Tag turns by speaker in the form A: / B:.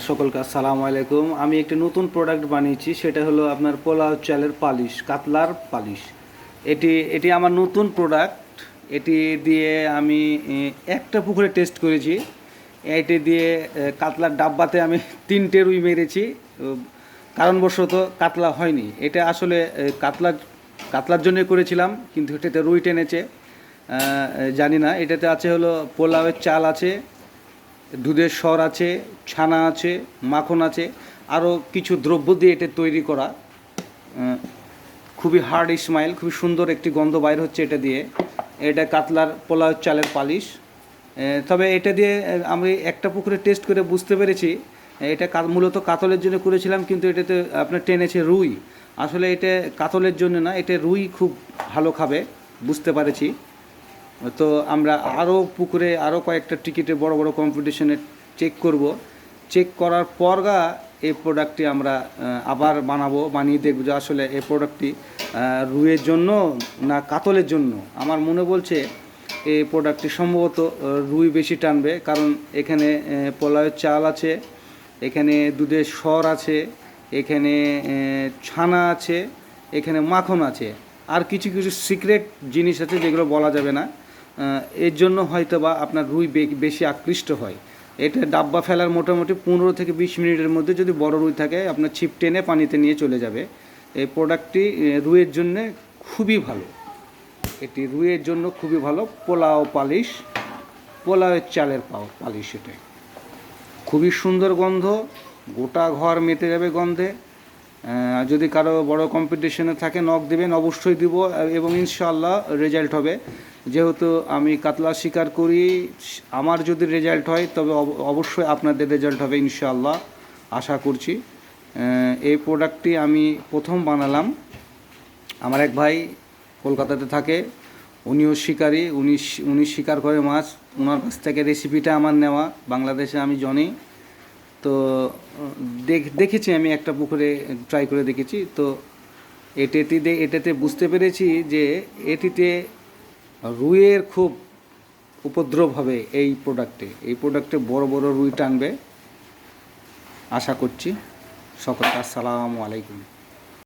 A: সকলকে আসসালামু আলাইকুম। আমি একটি নতুন প্রোডাক্ট বানিয়েছি, সেটা হলো আপনার পোলাও চালের পালিশ, কাতলার পালিশ। এটি এটি আমার নতুন প্রোডাক্ট। এটি দিয়ে আমি একটা পুকুরে টেস্ট করেছি। এটি দিয়ে কাতলার ডাব্বাতে আমি 3টে রুই মেরেছি, কারণবশত কাতলা হয়নি। এটা আসলে কাতলার জন্য করেছিলাম, কিন্তু এটাতে রুই টেনেছে। জানি না, এটাতে আছে হলো পোলাওয়ের চাল আছে, দুধের সর আছে, ছানা আছে, মাখন আছে, আরও কিছু দ্রব্য দিয়ে এটা তৈরি করা। খুবই হার্ড স্মাইল, খুবই সুন্দর একটি গন্ধ বাইর হচ্ছে এটা দিয়ে। এটা কাতলার পোলাও চালের পালিশ। তবে এটা দিয়ে আমি একটা পুকুরে টেস্ট করে বুঝতে পেরেছি এটা মূলত কাতলের জন্য করেছিলাম, কিন্তু এটাতে আপনার টেনেছে রুই। আসলে এটা কাতলের জন্য না, এটা রুই খুব ভালো খাবে, বুঝতে পারেছি। তো আমরা আরও পুকুরে আরও কয়েকটা টিকিটে বড় বড় কম্পিটিশনে চেক করব। চেক করার পর এই প্রোডাক্টটি আমরা আবার বানিয়ে দেখব যে আসলে এই প্রোডাক্টটি রুইয়ের জন্য না কাতলের জন্য। আমার মনে বলছে এই প্রোডাক্টটি সম্ভবত রুই বেশি টানবে, কারণ এখানে পোলাওয়ের চাল আছে, এখানে দুধের সর আছে, এখানে ছানা আছে, এখানে মাখন আছে, আর কিছু কিছু সিক্রেট জিনিস আছে যেগুলো বলা যাবে না। এর জন্য হয়তো বা আপনার রুই বেশি আকৃষ্ট হয়। এটা ডাব্বা ফেলার মোটামুটি 15 থেকে 20 মিনিটের মধ্যে যদি বড় রুই থাকে, আপনার ছিপ টেনে পানিতে নিয়ে চলে যাবে। এই প্রোডাক্টটি রুইয়ের জন্যে খুবই ভালো। এটি রুইয়ের জন্য খুবই ভালো। পোলাও পালিশ, পোলাওয়ের চালের পালিশ। এটাই খুবই সুন্দর গন্ধ, গোটা ঘর মেতে যাবে গন্ধে। যদি কারো বড় কম্পিটিশনে থাকে নক দেবেন, অবশ্যই দিব, এবং ইনশাআল্লাহ রেজাল্ট হবে। যেহেতু আমি কাতলা শিকার করি, আমার যদি রেজাল্ট হয় তবে অবশ্যই আপনাদের রেজাল্ট হবে ইনশাআল্লাহ, আশা করছি। এই প্রোডাক্টটি আমি প্রথম বানালাম। আমার এক ভাই কলকাতাতে থাকে, উনিও শিকারি, উনি শিকার করে মাছ। ওনার কাছ থেকে রেসিপিটা আমার নেওয়া, বাংলাদেশে আমি জনি। তো দেখেছি, আমি একটা পুকুরে ট্রাই করে দেখেছি। তো এটাতে বুঝতে পেরেছি যে এটিতে রুইয়ের খুব উপদ্রব হবে। এই প্রোডাক্টে বড় বড় রুই টানবে, আশা করছি। সকলকে আসসালামু আলাইকুম।